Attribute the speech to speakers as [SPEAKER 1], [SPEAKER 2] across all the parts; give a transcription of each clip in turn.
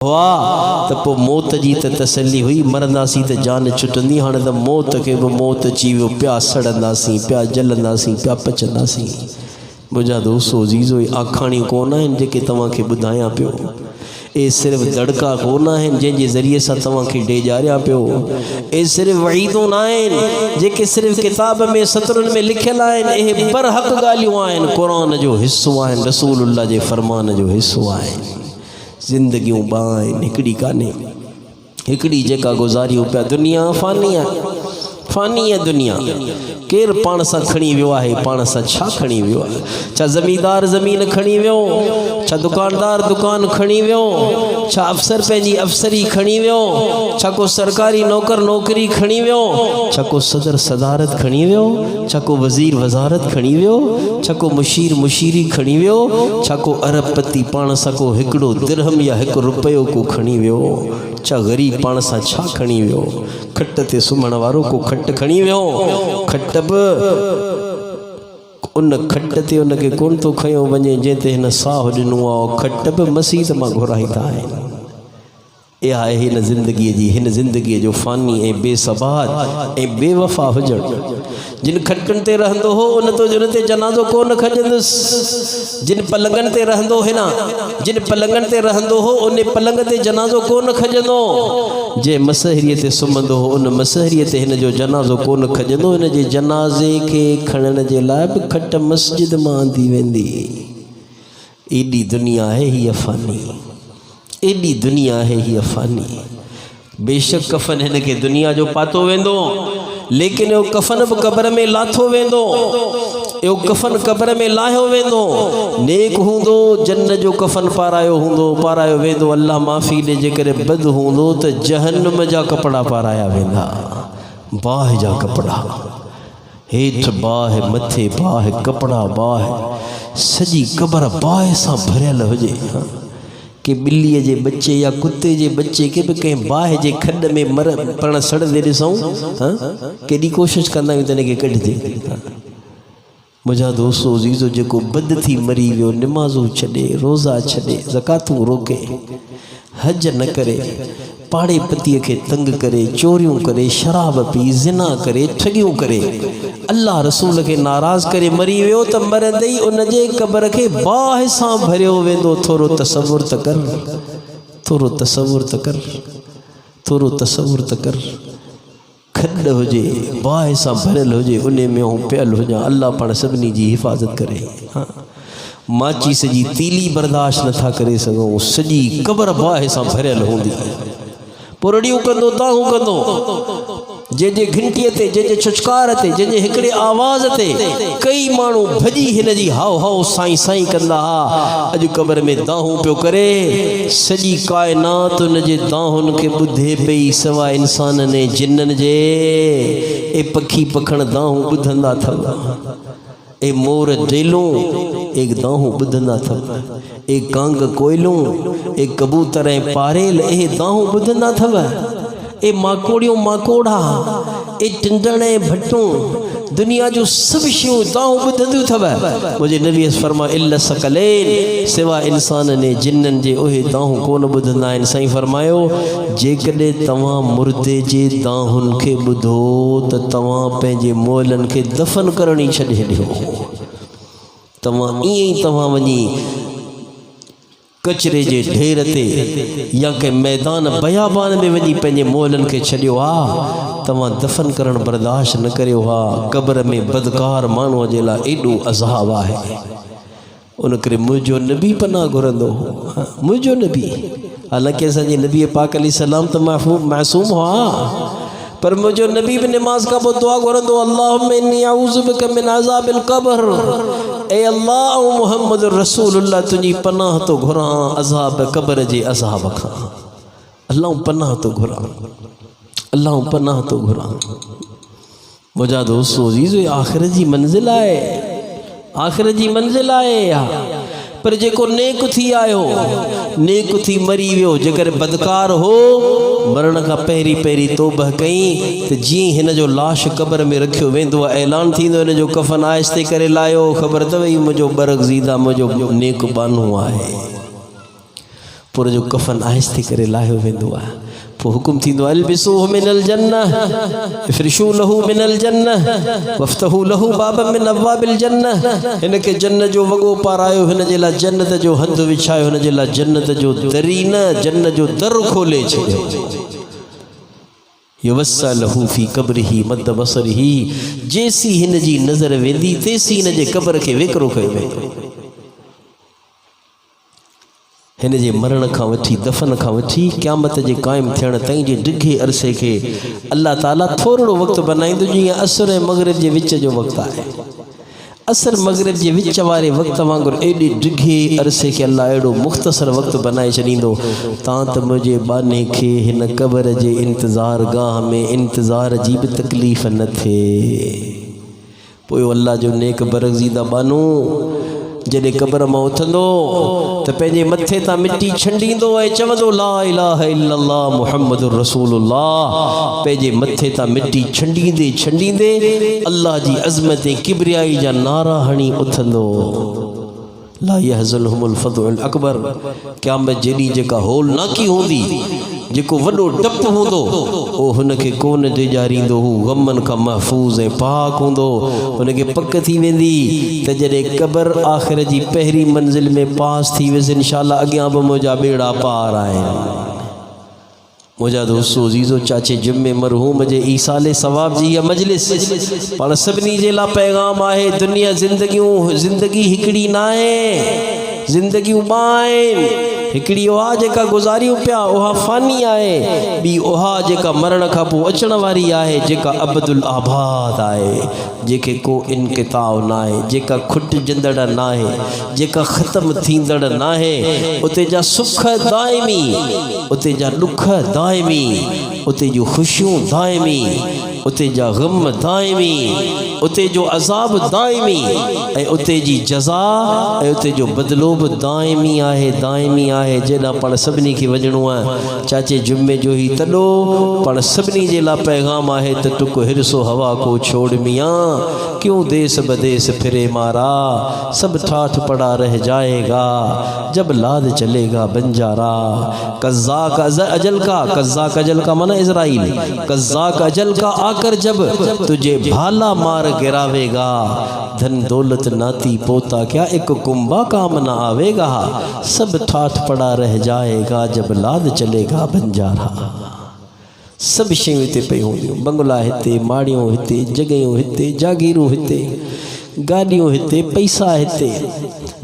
[SPEAKER 1] हुआ त पोइ मौत जी त तसल्ली हुई, मरंदासीं त जान छुटंदी। हाणे त मौत खे बि मौत अची वियो, पिया सड़ंदासीं, पिया जलंदासीं, पिया पचंदासीं। मुंहिंजा दोस्तो अज़ीज़ो, आखाणियूं कोन आहिनि जेके तव्हांखे ॿुधायां पियो, ए सिर्फ़ दड़का कोन आहिनि जंहिंजे ज़रिए सां तव्हांखे ॾेजारियां पियो, ए सिर्फ़ वईदूं न आहिनि जेके सिर्फ़ किताब में सतरुनि में लिखियल आहिनि, इहे बरहक़ ॻाल्हियूं आहिनि, क़ुरान जो हिस्सो आहिनि, रसूलुल्लाह जे फ़रमान जो हिस्सो आहिनि। ज़िंदगियूं ॿ आहिनि, हिकिड़ी कान्हे, हिकिड़ी जेका गुज़ारियूं पिया। दुनिया फ़ानी आहे, फ़ानी आहे दुनिया। केरु पाण सां खणी वियो आहे, पाण सां छा खणी वियो आहे? छा ज़मींदार ज़मीन खणी वियो, छा दुकानदार दुकान खणी वियो, छा अफ़सर पंहिंजी अफ़सरी खणी वियो, छा को सरकारी नौकर नौकरी खणी वियो, छा को सदर सदारत खणी वियो, छा को वज़ीर वज़ारत खणी वियो, छा को मुशीर मुशीरी खणी वियो, छा को अरबपति पाण सां को हिकिड़ो दिरहम या हिकु रुपयो को खणी वियो, छा ग़रीब पाण सां छा खणी वियो? खट ते सुम्हण वारो को खट खणी वियो, खट बि उन खट ते उनखे कोन थो खयो वञे जंहिं ते हिन साहु ॾिनो आहे, खट बि मसीत मां घुराईंदा आहिनि। इहा आहे हिन ज़िंदगीअ जो फ़ानी ऐं बेसबाद ऐं बेवफ़ा हुजणु। जिन खटनि ते रहंदो हो उन ते जनाज़ो कोन खजंदुसि, जिन पलंगनि ते रहंदो है ना, जिन पलंगनि ते रहंदो हो उन पलंग ते जनाज़ो कोन खजंदो। जे मसहरीअ ते सुम्हंदो हो उन मसहरीअ ते हिन जो जनाज़ो कोन खजंदो। हिन जे जनाज़े खे खणण जे लाइ बि खट मस्जिद मां आंदी वेंदी। एॾी दुनिया आहे हीअ फ़ानी, एॾी दुनिया आहे हीअ फ़ानी। बेशक कफ़न हिन खे दुनिया जो पातो वेंदो, लेकिन इहो कफ़न बि क़बर में लाथो वेंदो, इहो कफ़न क़बर में लाहियो वेंदो। नेक हूंदो जन्नत जो कफ़न पारायो वेंदो, अल्लाह माफ़ी ॾे। जेकर बद हूंदो त जहन्नम जा कपिड़ा पाराया वेंदा, बाहि जा कपिड़ा, हेठि बाहि, मथे बाहि, कपिड़ा बाहि, सॼी क़बर बाहि सां भरियल हुजे। कि ॿिलीअ जे बच्चे या कुते जे बच्चे खे बि कंहिं बाहि जे खॾ में पाण सड़ंदे ॾिसूं, केॾी कोशिशि कंदा आहियूं त हिनखे कढिजे। मुंहिंजा दोस्तो अज़ीज़ो, जेको बद थी मरी वियो, निमाज़ूं छॾे, रोज़ा छॾे, ज़कातूं रोके, हज न करे, पाड़े पतीअ खे तंग करे, चोरियूं करे, शराब पी, ज़िना करे, ठगियूं करे, अल्लाह रसूल खे नाराज़ करे मरी वियो त मरंदे ई उन जे क़बर खे बाहि सां भरियो वेंदो। थोरो तसवुर त कर, थोरो तसवुर त कर, थोरो तसवुर त कर। खॾ हुजे, बाहि सां भरियल हुजे, उन में हू पियल हुजां। अल्लाह पाण सभिनी जी हिफ़ाज़त करे। माचीस जी तीली बर्दाश्त नथा करे सघूं, सॼी क़बर बाहि सां भरियल हूंदी। पुरड़ियूं कंदो, ताहूं कंदो, जंहिंजे घंटीअ ते, जंहिंजे छुछकार ते, जंहिंजे हिकिड़े आवाज़ ते कई माण्हू भॼी हिन जी हाउ हाउ साईं साईं कंदा हा। अॼु क़बर में दाहूं पियो करे, सॼी काइनात उन जे दाहुनि खे ॿुधे पई, सवाइ इंसाननि ऐं जिन्ननि जे। ए पखी पखण दाहूं ॿुधंदा अथव, ए मोर डेलूं ए दाहूं ॿुधंदा अथव, ए कांग कोयलूं, ए कबूतर ऐं पारेल ए दाहूं ॿुधंदा अथव, ए माकोड़ियूं माकोड़ा, ए टिंडण ऐं भटूं, दुनिया जूं सभु शयूं दाहूं ॿुधंदियूं अथव। मुंहिंजे नबी फरमायो इल्ला सकलैन, सिवा इंसाननि ऐं जिन्ननि जे उहे दाहूं कोन ॿुधंदा आहिनि। साईं फरमायो, जेकॾहिं तव्हां मुर्दे जे दाहुनि खे ॿुधो त तव्हां पंहिंजे मोलनि खे दफ़न करण ई छॾे ॾियो। तव्हां ईअं ई तव्हां वञी कचरे जे ढेर ते या कंहिं मैदान बयाबान में वञी पंहिंजे मोलनि खे छॾियो हा, तव्हां दफ़न करणु बर्दाश्त न करियो हा। क़बर में बदकार माण्हूअ जे लाइ एॾो अज़ाब आहे। उन करे मुंहिंजो नबी पनाह घुरंदो हो, मुंहिंजो नबी। हालांकि असांजे नबी पाक अलैहिस्सलाम त मासूम हुआ, पर मुंहिंजो नबी बि निमाज़ खां पोइ दुआ घुरंदो, अल्लाहुम्मा इन्नी अऊज़ु बिका मिन अज़ाबिल क़ब्र। ए अल्लाह ऐं मुहम्मद रसूलुल्लाह, तुंहिंजी पनाह तो घुरां अज़ाब क़ब्र जे अज़ाब खां। अल्लाह पनाह तो घुरां, अल्लाह पनाह तो घुरां। मुंहिंजा दोस्तो अज़ीज़ो, आख़िरत जी मंज़िल आहे, आख़िरत जी मंज़िल आहे। पर जेको नेक थी आयो, नेक थी मरी वियो, जेकर बदकार हो, मरण खां पहिरीं तौबह कई त जीअं हिन जो लाश क़बर में रखियो वेंदो आहे, ऐलान थींदो हिन जो कफ़न आहिस्ते करे लायो, ख़बर अथव ही मुंहिंजो बरगज़ीदा, मुंहिंजो नेक बानो आहे। पूरे जो कफन आहिस्ते करे लाहियो वेंदो आहे। पोइ हुकुम थींदो अल्बिसूहु मिनल जन्नह इफ्रिशू लहू मिनल जन्नह वफ्तहू लहू बाबम मिन अब्वाबिल जन्नह। हिनखे जन्नत जो वॻो पारायो, हिन जे लाइ जन्नत जो हंधु विछायो, हिन जे लाइ जन्नत जो दरीन जन्नत जो दर खोले छॾियो। युवस्सा लहू फी क़ब्रिही मद बसरिही, जेसी हिन जी नज़र वेंदी तेसी हिन जे क़ब्र खे वेकरो कयो वेंदो। हिन जे मरण खां वठी दफ़न खां वठी क़यामत जे क़ाइमु थियण ताईं जे डिघे अरसे खे अल्लाह ताला थोरो वक़्तु बनाईंदो, जीअं असर ऐं मग़रिब जे विच जो वक़्तु आहे। असर मग़रिब जे विच वारे वक़्त वांगुरु एॾे डिघे अरसे खे अल्लाह अहिड़ो मुख़्तसर वक़्तु बनाए छॾींदो तां त मुंहिंजे बाने खे हिन क़ब्र जे इंतज़ार गाह में इंतज़ार जी बि तकलीफ़ न थिए। पोइ अल्लाह जो नेक बरगज़ीदा बानो जॾहिं क़ब्र मां उथंदो त पंहिंजे मथे तां मिटी छंडींदो ऐं चवंदो ला इलाहा इल्लल्लाह मुहम्मदुर रसूलुल्लाह। पंहिंजे मथे तां मिटी छंडींदे छंडींदे अल्लाह जी अज़मत ऐं किबरियाई जा नारा हणी उथंदो। ला यहज़ुनहुमुल फ़ज़उल अकबर। क़यामत जेॾी जेका होल नाकी हूंदी, जेको वॾो डपु हूंदो, उहो हुनखे कोन ॾेजारींदो, हू ग़मनि खां महफ़ूज़ ऐं पाक हूंदो। हुनखे पक थी वेंदी त जॾहिं क़ब्र आख़िर जी पहिरीं मंज़िल में पास थी वियुसि, इंशाअल्लाह अॻियां बि मुंहिंजा ॿेड़ा पार आहिनि। मुंहिंजा दोस्तो अज़ीज़ो चाचे जुमे मरहूम जे ईसाले सवाब जी इहा मजलिस पाण सभिनी जे लाइ पैगाम आहे। दुनिया ज़िंदगी हिकिड़ी न आहे, ज़िंदगियूं ॿ आहिनि। हिकिड़ी उहा जेका गुज़ारियूं पिया उहा फ़ानी आहे, ॿी उहा जेका मरण खां पोइ अचण वारी आहे, जेका अबदुल आबाद आहे, जेके को इनक़िताउ न आहे, जेका खुटिजंदड़ न आहे, जेका ख़तमु थींदड़ न आहे। उते जा सुख दाइमी, उते जा ॾुख दाइमी, उते जूं ख़ुशियूं दाइमी, उते जा ग़म दाइमी, उते जो अज़ाब दाइमी ऐं उते जी जज़ा ऐं उते जो बदिलो बि दाइमी आहे, दाइमी आहे। जेॾा पाण सभिनी खे वञिणो आहे चाचे जुमे जो ई तॾो पाण सभिनी जे लाइ पैगाम आहे त टुक हिरसो हवा को छोड़ मियाँ, क्यों देश बदेश फिरे मारा, सब ठाठ पड़ा रह जाएगा जब लाद चलेगा बंजारा। कज़्ज़ाक अजल का माना इज़राइल, कज़्ज़ाक अजल का आकर जब तुझे भाला मार गिरावेगा, धन दौलत नाती पोता क्या एक कुंभा काम न आवेगा, सब ठाठ पड़ा रह जाएगा जब लाद चलेगा बंजारा। सब शयूं हिते पयूं हूंदियूं, बंगला हिते, माड़ियूं हिते, जॻहियूं हिते, जागीरूं हिते, गाॾियूं हिते, पैसा हिते,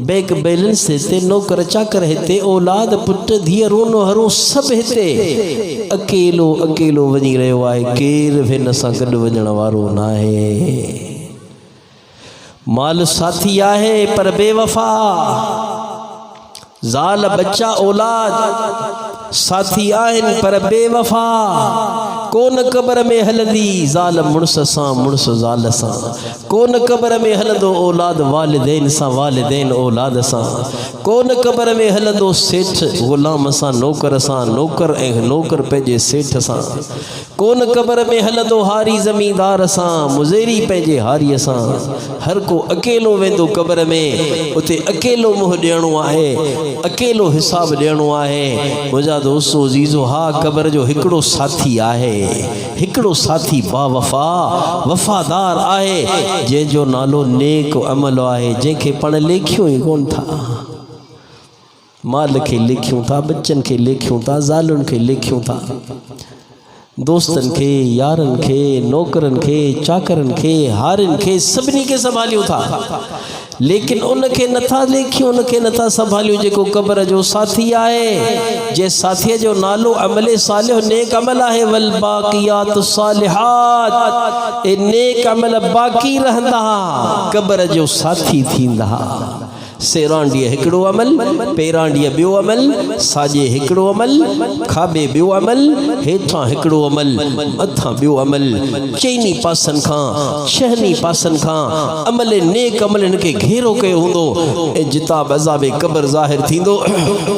[SPEAKER 1] बैंक बैलेंस हिते, नौकर चाकर हिते, औलाद पुट धीअरूं नूंहरूं सभु हिते। अकेलो अकेलो वञी रहियो आहे, केर बि हिन सां गॾु वञण वारो न आहे। माल साथी आहे पर बेवफा, ज़ाल बच्चा औलाद साथी आहिनि पर बेवफा। कोन क़ब्र में हलंदी ज़ाल मुड़ुस सां, मुड़ुस ज़ाल सां, कोन क़ब्र में हलंदो औलाद वालिदैन सां, वालिदैन औलाद सां, कोन क़ब्र में हलंदो सेठ ग़ुलाम सां, नौकर सां, नौकर ऐं नौकर पंहिंजे सेठ सां, कोन क़ब्र में हलंदो हारी ज़मींदार सां, मुज़ेरी पंहिंजे हारीअ सां। हर को अकेलो वेंदो क़ब्र में, उते अकेलो मुंहुं ॾियणो आहे, अकेलो हिसाब ॾियणो आहे। मुंहिंजा दोस्तो अज़ीज़ो, हा क़ब्र जो हिकिड़ो साथी आहे, हिकिड़ो साथी बावफ़ा वफ़ादार आहे, जंहिंजो नालो नेक अमल आहे, जंहिंखे पाण लेखियूं ई कोन था। माल खे लेखियूं था, बच्चन खे लेखियूं था, ज़ालुनि खे लेखियूं था, दोस्तनि खे, यारनि खे, नौकरनि खे, चाकरनि खे, हारिनि खे, सभिनी खे संभालियूं था, लेकिन उनखे नथा लेखियूं, उनखे नथा संभालियूं जेको क़ब्र जो साथी आहे। जे साथीअ जो नालो अमल सालिह नेक अमल आहे। वल बाक़ियात सालिहात, ए नेक अमल बाक़ी रहंदा, क़ब्र जो साथी थींदा। सेरांडीअ हिकिड़ो अमल, पेरांडीअ ॿियो अमल, साॼे हिकिड़ो अमल, खाॿे ॿियो अमल, हेठां हिकिड़ो अमल, मथां ॿियो अमल, चइनी पासनि खां छहनी पासनि खां अमल नेक अमल हिनखे घेरो कयो हूंदो। ऐं जितां बि अज़ाबे क़ब्र ज़ाहिर थींदो,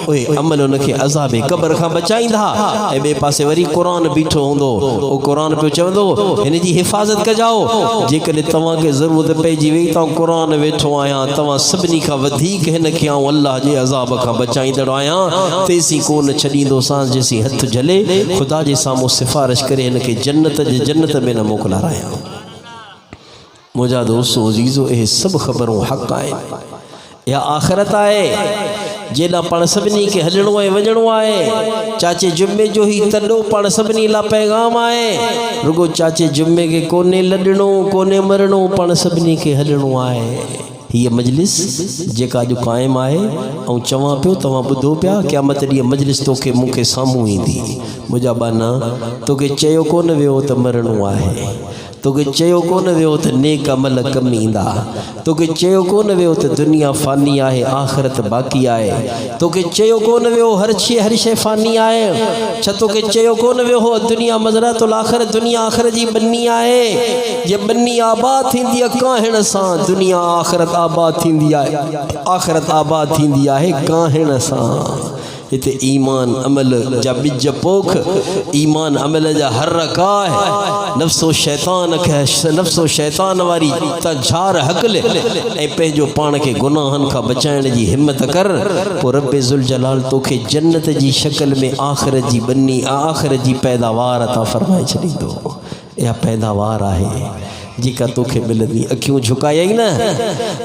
[SPEAKER 1] उहे अमल हुनखे अज़ाबे क़ब्र खां बचाईंदा। ऐं ॿिए पासे वरी क़ुरान बीठो हूंदो, उहो क़ुरान पियो चवंदो हिन जी हिफ़ाज़त कजाओ। जेकॾहिं तव्हांखे ज़रूरत पइजी वई, तव्हां क़ुरान वेठो आहियां, तव्हां सभिनी खां वधीक हिन खे आऊं अल्लाह जे अज़ाब खां बचाईंदड़ आहियां तेसी कोन छॾींदोसां जेसी हथ जले ख़ुदा जे साम्हूं सिफारिश करे हिन खे जन्नत में न मोकिलारायां। मुंहिंजा दोस्तो अज़ीज़ो इहे सभु ख़बरूं हक़ आहिनि। या आख़िरत आहे जेॾा पाण सभिनी खे हलणो आहे वञणो आहे। चाचे जुमे जो ही तॾो पाण सभिनी लाइ पैगाम आहे। रुगो चाचे जुमे खे कोन्हे लॾणो कोन्हे मरणो पाण सभिनी खे हलणो आहे। हीअ मजलिस जेका अॼु क़ाइमु आहे ऐं चवां पियो तव्हां ॿुधो पिया क़यामत ॾींहुं मजलिस तोखे मूंखे साम्हूं ईंदी। मुंहिंजा बाना तोखे चयो कोन वियो त मरणो आहे, तोखे चयो कोन वियो त नेक अमल कमु ईंदा, तोखे चयो कोन वियो त दुनिया फ़ानी आहे आख़िरत बाक़ी आहे, तोखे चयो कोन वियो हर शइ फ़ानी आहे। छा तोखे चयो कोन वियो हो दुनिया मज़रतुल आख़िरत दुनिया आख़िरत जी बन्नी आहे। जे बन्नी आबाद थींदी आहे काहिण सां दुनिया आख़िरत आबाद थींदी आहे, आख़िरत आबाद थींदी आहे काहिण सां। हिते ईमान अमल जा बिज पोख, ईमान अमल जा हर रकाह, नफ्सो शैतान वारी त झार हकल ऐं पंहिंजो पाण खे गुनाहनि खां बचाइण जी हिम्मत कर। पोइ रब्बे ज़ुल जलाल तोखे जन्नत जी शक्ल में आख़िरत जी बन्नी आख़िरत जी पैदावार अता फरमाए छॾींदो। इहा पैदावार आहे जेका तोखे मिलंदी। अखियूं झुकायई न,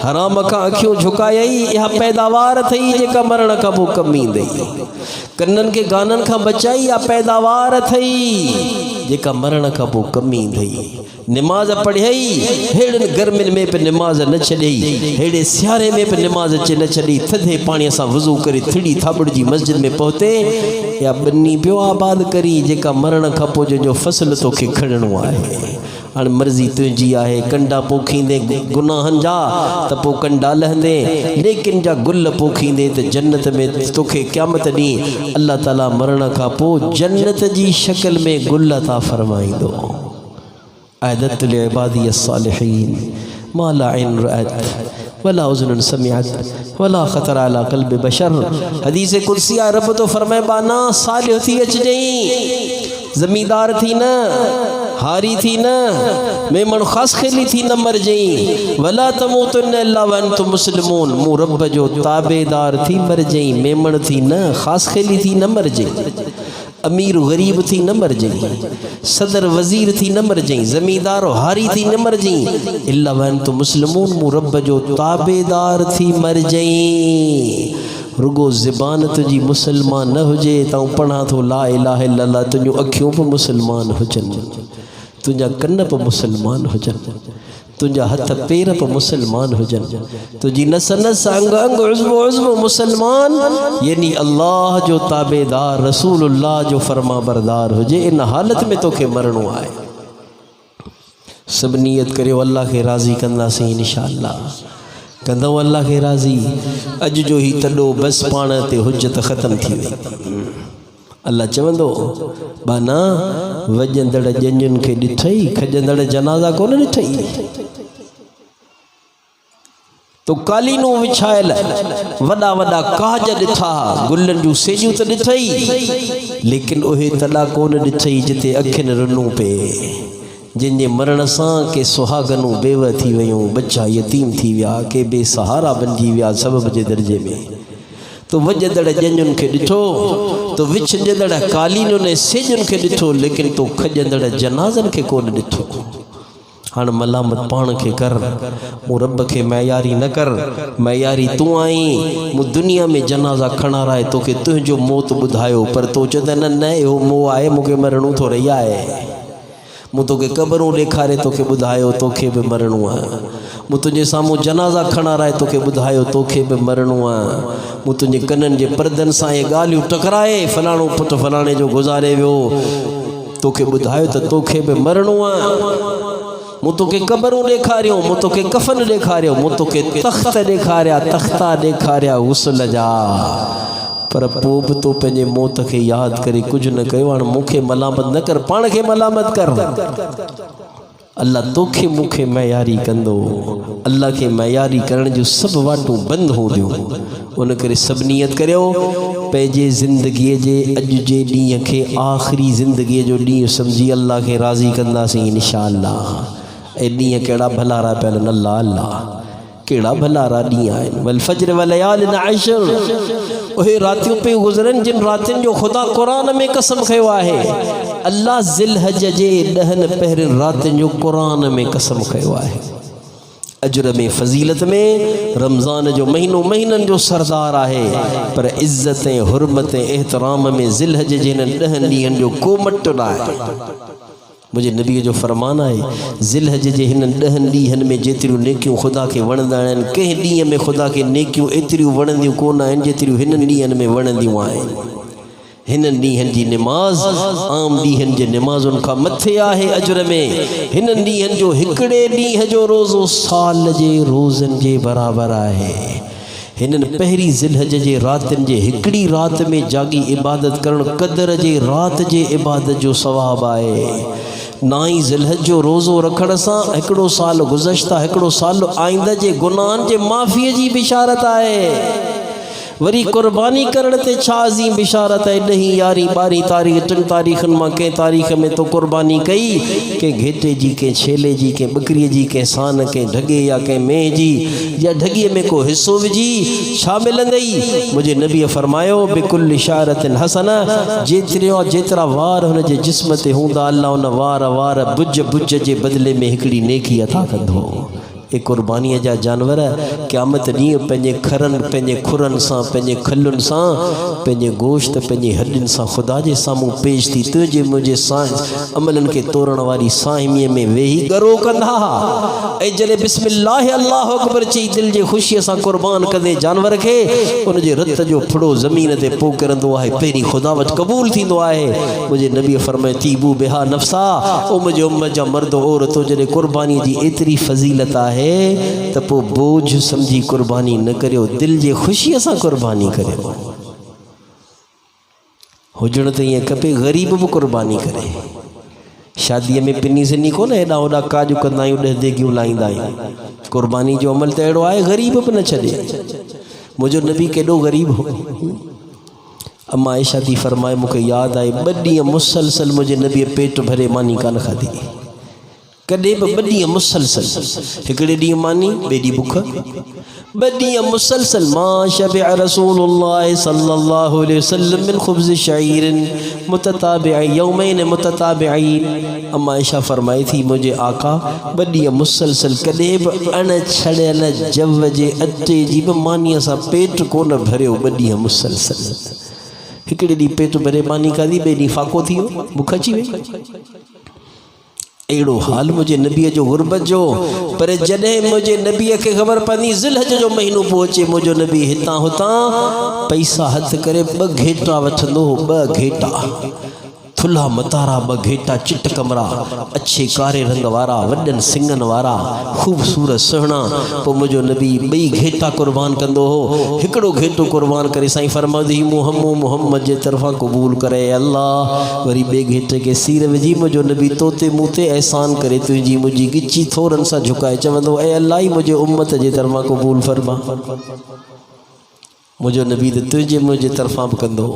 [SPEAKER 1] हराम खां अखियूं झुकायई, इहा पैदावार अथई जेका मरण खां पोइ कमु ईंदई। कननि खे गाननि खां बचाई, इहा पैदावार अथई जेका मरण खां पोइ कमु ईंदई। निमाज़ पढ़ियई, हेड़नि गर्मियुनि में बि निमाज़ न छॾियई, हेड़े सियारे में बि निमाज़ न छॾी, थधे पाणीअ सां वज़ू करे थिड़ी थाबड़जी मस्जिद में पहुते। या बन्नी पियो आबाद करी जेका मरण खां पोइ जंहिंजो फ़सुलु तोखे खणणो आहे। हाणे मर्ज़ी तुंहिंजी आहे, कंडा पोखींदे गुनाहनि जा त पोइ कंडा लहंदे, लेकिन जा गुल पोखींदे त जन्नत में तोखे क़यामत ॾींहुं अल्लाह ताला मरण खां पोइ जन्नत जी शक्ल में गुल अता फरमाईंदो। अअदत लिइबादी अस्सालिहीन मा ला ऐन रअत वला उज़ुन समिअत वला ख़तर अला क़ल्बि बशर। हदीस कुदसी आहे, रब तो फरमाए बाना सालिह थी अचजई, ज़मींदार थी न, हारी थी न, मेमण ख़ास खेली थी न मरजई। वला तमूतुन इल्ला व अंतुम मुस्लिमून, मूं रब जो ताबेदार थी मरजई, मेमण थी न, ख़ास खेली थी न मरजई, अमीर गरीब थी न मरजई, सदर वज़ीर थी न मरजई, ज़मींदार हारी थी न मरजई। इल्ला व अंतुम मुस्लिमून, मूं रब जो ताबेदार थी मरजई। रुगो ज़बान तुझी मुसलमान न हुजे त पढ़ा थो ला इलाहा इल्लल्लाह, तुंहिंजूं अखियूं बि मुसलमान हुजनि, तुंहिंजा कन बि मुसलमान हुजनि, तुंहिंजा हथ पेर बि मुसलमान हुजनि, तुंहिंजी नस नस अंग अंग उज़्व उज़्व मुसलमान यानी अल्लाह जो ताबेदार रसूलुल्लाह जो फरमा बरदार हुजे। इन हालत में तोखे मरणो आहे। सभु नियत करियो अल्लाह खे राज़ी कंदासीं इंशाअल्लाह, कंदव अल्लाह खे राज़ी। अॼु जो ही तॾो बसि पाण ते हुजत ख़तम थी वई। अल्लाह चवंदो बाना वॼंदड़ ॼञुनि खे ॾिठई, खॼंदड़ जनाज़ा कोन ॾिठई। तो कालीनूं विछायल वॾा वॾा काज ॾिठा, गुलनि जूं सेजूं त ॾिठई, लेकिन उहे तॾा कोन ॾिठई जिते अखियुनि रुनूं पे। जिनके मरण सां के सुहागनूं बेव थी वयूं, बच्चा यतीम थी विया, के बेसहारा बणिजी विया सबब जे दर्जे में। तो वॼंदड़ ॼञुनि खे ॾिठो, तो विछंजंदड़ कालीनुनि ऐं सेजुनि खे ॾिठो, लेकिन तो खॼंदड़ जनाज़नि खे कोन ॾिठो। हाणे मलामत पाण खे कर, मूं रब खे मयारी न कर। मयारी तूं आई, मूं दुनिया में जनाज़ा खणाराए तोखे तुंहिंजो मौत ॿुधायो, पर तो चवंदा न न इहो मोह आहे, मूंखे मरणो थो रही आहे। मूं तोखे क़बरूं ॾेखारे तोखे ॿुधायो तोखे बि मरणो आहे। मूं तुंहिंजे साम्हूं जनाज़ा खणाराए तोखे ॿुधायो तोखे बि मरणो आहे। मूं तुंहिंजे कननि जे परदनि सां इहे ॻाल्हियूं टकराए फलाणो पुटु फलाणे जो गुज़ारे वियो, तोखे ॿुधायो त तोखे बि मरणो आहे। मूं तोखे क़बरूं ॾेखारियूं, मूं तोखे कफ़न ॾेखारियो, मूं तोखे तख़्त ॾेखारिया, तख़्ता ॾेखारिया गुस्ल जा, पर पोइ बि तो पंहिंजे मौत खे यादि करे कुझु न कयो। हाणे मूंखे मलामत न कर, पाण खे मलामत कर। अल्लाह तोखे मूंखे मयारी कंदो। अल्लाह खे मयारी करण जूं सभु वाटूं बंदि हूंदियूं। उन करे सभु नियत करियो पंहिंजे ज़िंदगीअ जे अॼु जे ॾींहं खे आख़िरी ज़िंदगीअ जो ॾींहुं सम्झी अल्लाह खे राज़ी कंदासीं इंशाअल्लाह। ऐं ॾींहं कहिड़ा भला रहा पियल अल्लाह अल्लाह केड़ा भला रानी आए वल फज्र व लयालिन अशर ओहे रातियों पे गुजरन जिन रातिन जो खुदा कुरान में कसम खयो आहे अल्लाह ज़िलहज जे 10 पहिरिन रातिन जो कुरान में कसम खयो आहे अजर में फजीलत में रमज़ान जो महीनों महीनन जो सरदार आहे पर इज्जतें हुर्मतें एहतराम में ज़िलहज जे 10 ॾींहंनि जो को मट न आहे मुझे नबी जो फरमाना है ज़िलहज जे हिन 10 ॾींहंनि में जेतिरियूं नेकियूं खुदा के वणंदा आहिनि कंहिं ॾींहं में खुदा के नेकियूं एतिरियूं वणंदियूं कोन आहिनि जेतिरियूं हिननि ॾींहंनि में वणंदियूं आहिनि हिननि ॾींहंनि जी निमाज़ आम ॾींहंनि जे निमाज़ुनि खां मथे आहे अजर में हिननि ॾींहंनि जो हिकिड़े ॾींहं जो रोज़ो साल जे रोज़नि जे बराबरि आहे हिननि पहिरीं ज़िलहज जे रातिनि जे हिकिड़ी राति में जागी इबादत करणु क़दर जे राति जे इबादत जो सवाबु आहे नाई ज़िलहज जो रोज़ो रखण सां हिकिड़ो साल गुज़श्ता हिकिड़ो साल आइंदा जे गुनाहनि जे माफ़ीअ जी बिशारत आहे वरी कुर्बानी करण ते छा अज़ीम बिशारत है 10 11 12 तारीख़ 3 तारीख़नि मां कंहिं तारीख़ में तो कुर्बानी कई के घेटे जी के छेले जी के बकरीअ जी के सान के ढगे या के मेह जी या ढगीअ में को हिस्सो विझी छा मिलंदई मुझे नबी फरमायो बिकुल इशारतिन हसना जेतिरा वार हुन जे जिस्म ते हूंदा अल्लाह उन वार बुज जे बदले में हिकिड़ी नेकी अता कंदो ए कुर्बानीअ जा जानवर क़यामत ॾींहुं पंहिंजे खरनि पंहिंजे खुरनि सां पंहिंजे खलुनि सां पंहिंजे गोश्त पंहिंजे हॾियुनि सां ख़ुदा जे साम्हूं पेश थी तुंहिंजे मुंहिंजे अमलनि खे तोड़ण वारी साहिमीअ में वेही गरो कंदा ऐं जॾहिं बिस्मिल्लाह अल्लाह अकबर चई दिलि जे ख़ुशीअ सां कुर्बान कंदे जानवर खे उनजे रत जो फुड़ो ज़मीन ते पो किरंदो आहे पहिरीं ख़ुदा वटि क़बूल थींदो आहे मुंहिंजे नबी फरमाए तीबू बिहा नफ़्सा ओ मुंहिंजे उम्मत जा मर्द औरतूं जॾहिं कुर्बानीअ जी एतिरी फज़ीलत आहे त पोइ बोझ समझी कुर्बानी न करियो दिल जे ख़ुशीअ सां कुर्बानी करियो हुजण त ईअं खपे ग़रीब बि कुर्बानी करे शादीअ में पिनी सिनी कोन हेॾा होॾा काजू कंदा आहियूं 10 देगियूं लाहींदा आहियूं कुर्बानी जो अमल त अहिड़ो आहे ग़रीब बि न छॾे मुंहिंजो नबी केॾो ग़रीब हो अम्मा आयशा थी फरमाए मूंखे यादि आहे 2 ॾींहं मुसलसल मुंहिंजे नबीअ पेट भरे मानी कान खाधी कॾहिं बि 2 ॾींहं मुसलसल हिकिड़े ॾींहुं मानी ॿिए ॾींहुं बुख 2 ॾींहं मुसलसल मां शबिअ रसूलुल्लाह सल्लल्लाहु अलैहि वसल्लम मिन ख़ुब्ज़ शईरिन मुतताबिअ यौमैन मुतताबिअन अम्मा आयशा फरमाई थी मुंहिंजे आका 2 ॾींहं मुसलसल कॾहिं बि अण छड़ियल जव जे अटे जी बि मानीअ सां पेट कोन भरियो 2 ॾींहं मुसलसल हिकिड़े ॾींहुं पेट भरे मानी खाधी ॿिए ॾींहुं फाको थी वियो बुख अची वई एड़ो हाल मुझे नबी जो गुरबत जो पर जॾहिं मुझे नबी के खबर पवंदी ज़िलहज जो महीनो पहुचे मुझो नबी हितां हुतां पैसा हथ करे 2 घेटा वठंदो 2 घेटा थुल्हा मतारा 2 घेटा चिट कमरा अच्छे कारे रंग वारा वडन सिंगन वारा खूबसूरत सुहिणा पोइ मुझो नबी 2 घेटा कुर्बान कंदो हो हिकिड़ो घेटो कुर्बान करे साईं फरमादी मोहम्मद जे तरफ़ां क़बूल करे अल्लाह वरी 2 घेटे के सीर विझी मुझो नबी तोते मूते एहसान करे तुंहिंजी मुंहिंजी गिची थोरनि सां झुकाए चवंदो ऐं अल्लाह मुझे उम्मत जे तरफ़ां क़बूल फरमा मुझो नबी त तुंहिंजे मुंहिंजे तरफ़ां बि कंदो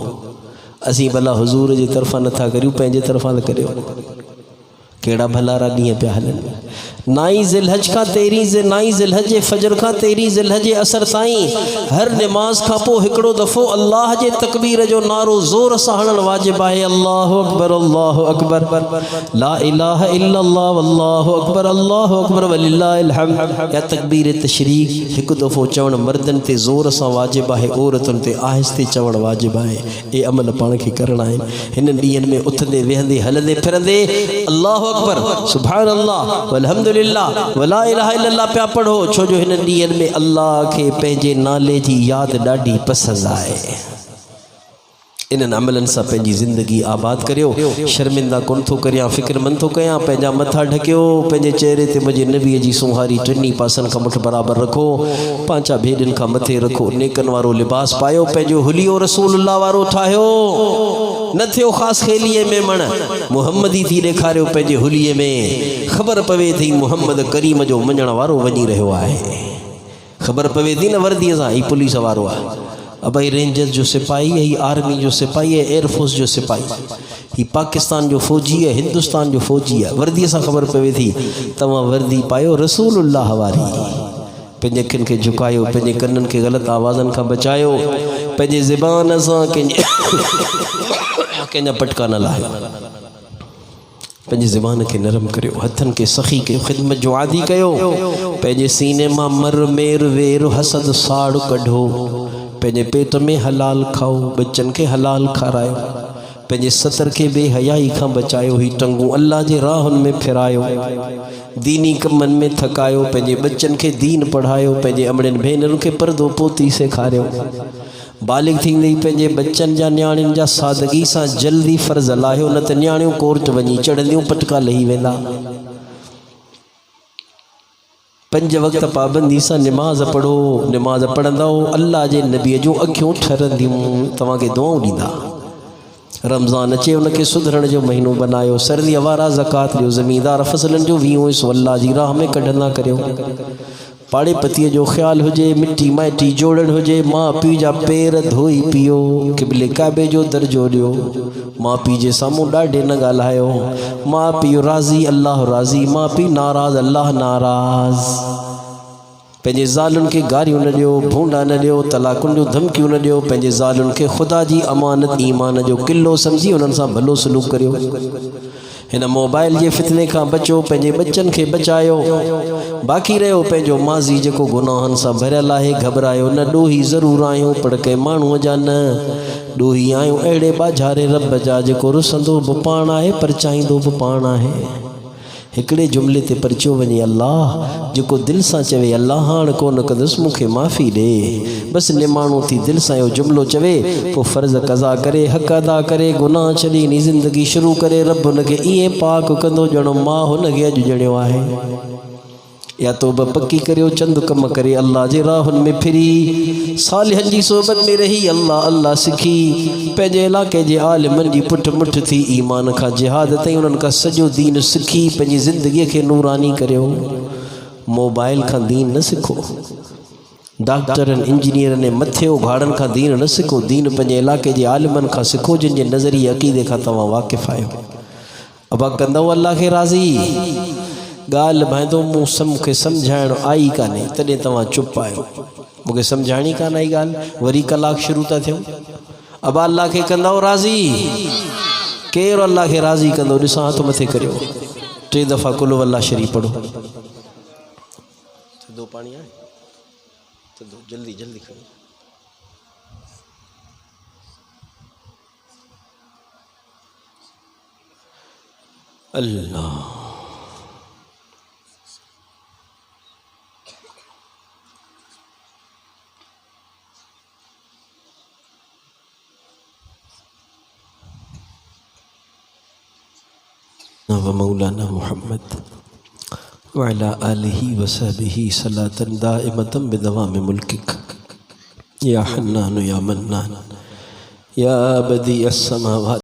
[SPEAKER 1] असीं भला हुजूर जे तरफ़ां नथा करियूं पंहिंजे तरफ़ां त करियो केड़ा भलारा ॾींहं पिया हलनि 9 ज़िलहज खां 9 ज़िलहज जे फजर खां 13 ज़िलहज जे असर ताईं हर नमाज खां पोइ हिकिड़ो दफ़ो अल्लाह जे तकबीर जो नारो ज़ोर सां हणणु वाजिबु आहे अल्लाहु अकबर ला इलाहा इल्लल्लाह वल्लाहु अकबर वलिल्लाहिल हम्द या तकबीर तशरीक हिकु दफ़ो चवणु मर्दनि ते ज़ोर सां वाजिबु आहे औरतुनि ते आहिस्ते चवणु वाजिबु आहे ए अमल पाण खे करणा आहिनि हिन ॾींहंनि में उथंदे वेहंदे हलंदे फिरंदे अल्लाहु अकबर सुभान अल्लाह वल्हम्दुलिल्लाह वला इलाहा इल्लल्लाह पिया पढ़ो छो जो हिन ॾींहंनि में अल्लाह खे पंहिंजे नाले जी यादि ॾाढी पसंदि आहे इन्हनि अमलनि सां पंहिंजी ज़िंदगी आबाद करियो शर्मिंदा कोन थो करियां फ़िक्रमंद थो कयां पंहिंजा मथा ढकियो पंहिंजे चेहरे ते मुंहिंजे नबीअ जी सुहारी 3 पासनि खां मुठि बराबरि रखो पांचा भेॾनि खां मथे रखो नेकनि वारो लिबास पायो पंहिंजो हुलियो रसूलुल्लाह वारो ठाहियो न थियो ख़ासि खेलीअ में मण मुहम्मदी थी ॾेखारियो पंहिंजे हुलिये में ख़बर पवे थी मुहम्मद करीम जो मञण वारो वञी रहियो आहे ख़बर पवे थी न वर्दीअ सां ही पुलिस वारो आहे अबई रेंजर्स जो सिपाही है, ही आर्मी जो सिपाही है, एयरफोर्स जो सिपाही, ही पाकिस्तान जो फौजी है, हिंदुस्तान जो फौजी है। वर्दी से खबर पवे थी तवा वर्दी पायो रसूलुल्लाह वारी पंहिंजे अखियुनि खे झुकायो, पंहिंजे कननि खे ग़लति आवाज़नि खां बचायो, पंहिंजे ज़बान सां कंहिंजा पटका न लाहियो, पंहिंजी ज़बान खे नरम करियो, हथनि खे सखी कयो, ख़िदमत जो आदी कयो, पंहिंजे सीने मां मर मेर वेर हसद साड़ कढो, पंहिंजे पेट में हलाल खाओ, बच्चन खे हलाल खारायो, पंहिंजे सतर खे बेहयाई खां बचायो, ही टंगू अल्लाह जे राहुनि में फिरायो, दीनी कमनि में थकायो, पंहिंजे बच्चन खे दीन पढ़ायो, पंहिंजे अमड़ियुनि भेनरुनि खे परदो पोती सेखारियो, बालिग थींदे पंहिंजे बच्चन जा न्याणियुनि जा सादगी सां जल्दी फ़र्ज़ लाहियो, न त न्याणियूं कोर्ट वञी चढ़ंदियूं पटका लही वेंदा। 5 वक़्त पाबंदी सां निमाज़ पढ़ो, निमाज़ पढ़ंदव अल्लाह जे नबीअ जूं अखियूं ठरंदियूं, तव्हांखे दुआऊं ॾींदा। रमज़ान अचे उनखे सुधरण जो महीनो बनायो, सर्दीअ वारा ज़कात ॾियो, ज़मींदार फसलनि जो वीहो हिसो अल्लाह जी राह में कढंदा करियो, पाड़े पतीअ जो ख़्यालु हुजे, मिट्टी माइटी जोड़ण हुजे, माउ पीउ जा पेर धोई पियो, क़िबले काबे जो दर्जो ॾियो, माउ पीउ जे साम्हूं ॾाढे न ॻाल्हायो, माउ पीउ राज़ी अल्लाह राज़ी, माउ पीउ नाराज़ अल्लाह नाराज़, पंहिंजे ज़ालुनि खे गारियूं न ॾियो, भूंडा न ॾियो, तलाकुनि जूं धमकियूं न ॾियो, पंहिंजे ज़ालुनि खे ख़ुदा जी अमानत ईमान जो किलो सम्झी उन्हनि सां भलो सलूक करियो, हिन मोबाइल जे फितने खां बचो, पंहिंजे बच्चन खे बचायो, बाक़ी रहियो पंहिंजो माज़ी जेको गुनाहनि सां भरियल आहे, घबरायो न, ॾोही ज़रूरु आहियूं पर कंहिं माण्हूअ जा न, ॾोही आहियूं अहिड़े बाझारे रब जा जेको रुसंदो बि पाण आहे पर चाहींदो बि पाण आहे। हिकिड़े जुमिले ते परिचियो वञे अल्लाह, जेको दिलि सां चवे अल्लाह हाणे कोन कंदुसि मूंखे माफ़ी ॾे, बसि निमाणो थी दिलि सां इहो जुमिलो चवे, पोइ फ़र्ज़ क़ज़ा करे, हक़ अदा करे, गुनाह छॾी नी ज़िंदगी शुरू करे, रब हुनखे ईअं पाक कंदो ॼणो मां हुनखे अॼु ॼणियो आहे। या तौबा पक्की करियो, चंद कम करे अल्लाह जे राहुनि में फिरी, सालिहनि जी सोबत में रही अल्लाह अल्लाह सिखी, पंहिंजे इलाइक़े जे आलिमनि जी पुठ मुठ थी, ईमान खां जिहाद ताईं उन्हनि खां सॼो दीन सिखी, पंहिंजी ज़िंदगीअ खे नूरानी करियो। मोबाइल खां दीन न सिखो, डॉक्टरनि इंजीनियरनि ऐं मथे उघाड़नि खां दीन न सिखो, दीन पंहिंजे इलाइक़े जे आलिमनि खां सिखो, जिन जे नज़रिए अक़ीदे खां तव्हां वाक़िफ़ आहियो। अबा कंदव अल्लाह खे राज़ी, ॻाल्हि भाईंदो मूंखे सम्झाइण आई कान्हे तॾहिं तव्हां चुप आहियो, मूंखे सम्झाइणी कान आई ॻाल्हि, वरी कलाक शुरू था थियूं। अबा अल्लाह खे कंदव राज़ी, केरु अल्लाह खे राज़ी कंदो, ॾिसां हथ मथे करियो, 3 दफ़ा कुल वल्लाह शरीफ़ पढ़ो। थधो पाणी आहे, थधो जल्दी जल्दी खणो। अल्लाह व मौलाना मुहम्मद व अला आलिहि व सहबिहि सलातन दाइमतन बिदवाम मुल्किक या हन्नान या मन्नान या बदी अस्समावात